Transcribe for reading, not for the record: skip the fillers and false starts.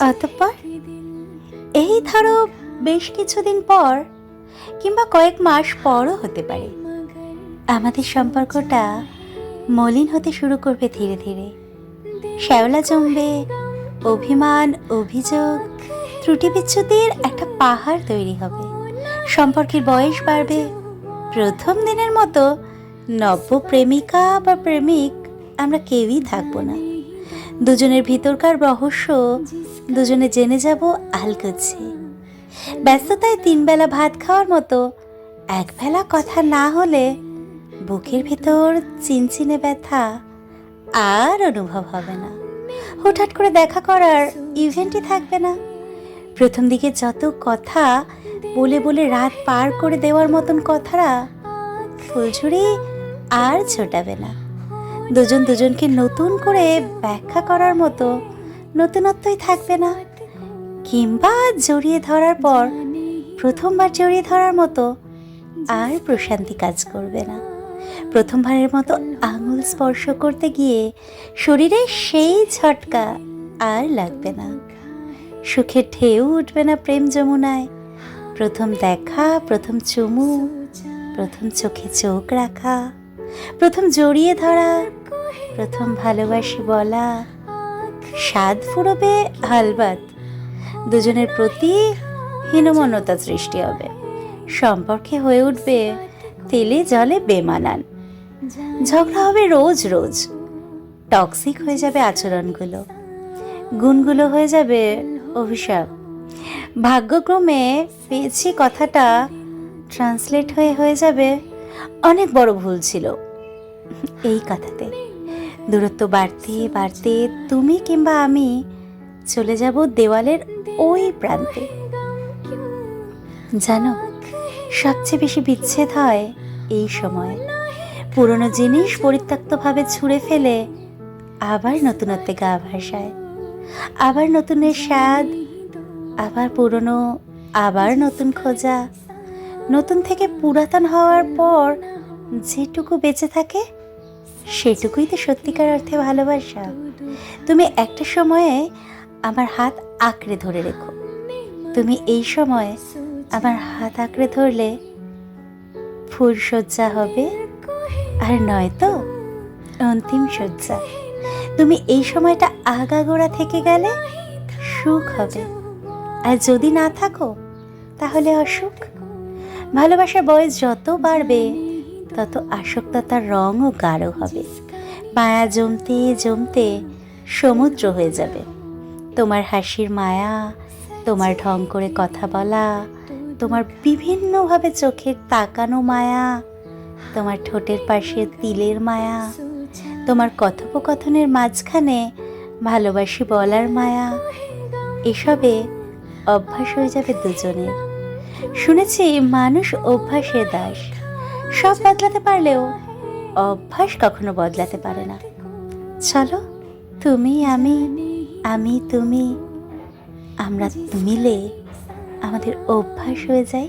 অতঃপর এই ধরো বেশ কিছুদিন পর কিংবা কয়েক মাস পরও হতে পারে আমাদের সম্পর্কটা মলিন হতে শুরু করবে ধীরে ধীরে। শ্যাওলা জমবে, অভিমান, অভিযোগ, ত্রুটি বিচ্যুতির একটা পাহাড় তৈরি হবে। সম্পর্কের বয়স বাড়বে। প্রথম দিনের মতো নব্য প্রেমিকা বা প্রেমিক আমরা কেউই থাকবো না। দুজনের ভিতরকার রহস্য দুজনে জেনে যাব আলগোছে। ব্যস্ততায় 3 বেলা ভাত খাওয়ার মতো একবেলা কথা না হলে বুকের ভেতর চিনচিনে ব্যথা আর অনুভব হবে না। হঠাৎ করে দেখা করার ইভেন্টই থাকবে না। প্রথম দিকে যত কথা বলে বলে রাত পার করে দেওয়ার মতন কথারা ফুলঝুরি আর ছোটাবে না। দুজন দুজনকে নতুন করে ব্যাখ্যা করার মতো নতুনত্বই থাকবে না। কিংবা জড়িয়ে ধরার পর প্রথমবার জড়িয়ে ধরার মতো আর প্রশান্তি কাজ করবে না। প্রথমবারের মতো আঙুল স্পর্শ করতে গিয়ে শরীরে সেই ঝটকা আর লাগবে না। সুখের ঢেউ উঠবে না প্রেম যমুনায়। প্রথম দেখা, প্রথম চুমু, প্রথম চোখে চোখ রাখা, প্রথম জড়িয়ে ধরা, প্রথম ভালোবাসি বলা, স্বাদ ফুরবে হালবাত। দুজনের প্রতি হীনমন্যতা সৃষ্টি হবে। সম্পর্কে হয়ে উঠবে তেলে জলে বেমানান। ঝগড়া হবে রোজ রোজ। টক্সিক হয়ে যাবে আচরণগুলো, গুণগুলো হয়ে যাবে অভিশাপ। ভাগ্যক্রমে পেয়েছি কথাটা ট্রান্সলেট হয়ে যাবে অনেক বড় ভুল ছিল এই কথাতে। দূরত্ব বাড়তে বাড়তে তুমি কিংবা আমি চলে যাব দেওয়ালের ওই প্রান্তে। জানো, সবচেয়ে বেশি বিচ্ছেদ হয় এই সময়। পুরনো জিনিস পরিত্যক্তভাবে ছুঁড়ে ফেলে আবার নতুনত্বে গা ভাসায়। আবার নতুনের স্বাদ, আবার পুরনো, আবার নতুন খোঁজা। নতুন থেকে পুরাতন হওয়ার পর যেটুকু বেঁচে থাকে সেটুকুই তো সত্যিকার অর্থে ভালোবাসা। তুমি একটা সময়ে আমার হাত আঁকড়ে ধরে রেখো। তুমি এই সময় আমার হাত আঁকড়ে ধরলে ফুল সজ্জা হবে, আর নয়তো অন্তিম সজ্জা। তুমি এই সময়টা আগাগোড়া থেকে গেলে সুখ হবে, আর যদি না থাকো তাহলে অসুখ। ভালোবাসার বয়স যত বাড়বে তত আসক্ততার রঙও গাঢ় হবে। মায়া জমতে জমতে সমুদ্র হয়ে যাবে। তোমার হাসির মায়া, তোমার ঢং করে কথা বলা, তোমার বিভিন্নভাবে চোখের তাকানো মায়া, তোমার ঠোঁটের পাশে তিলের মায়া, তোমার কথোপকথনের মাঝখানে ভালোবাসি বলার মায়া। এসবে অভ্যাস হয়ে যাবে দুজনের। শুনেছি মানুষ অভ্যাসের দাস। সব বদলাতে পারলেও অভ্যাস কখনো বদলাতে পারে না। চলো, তুমি আমি, আমি তুমি, আমরা মিলে আমাদের অভ্যাস হয়ে যায়।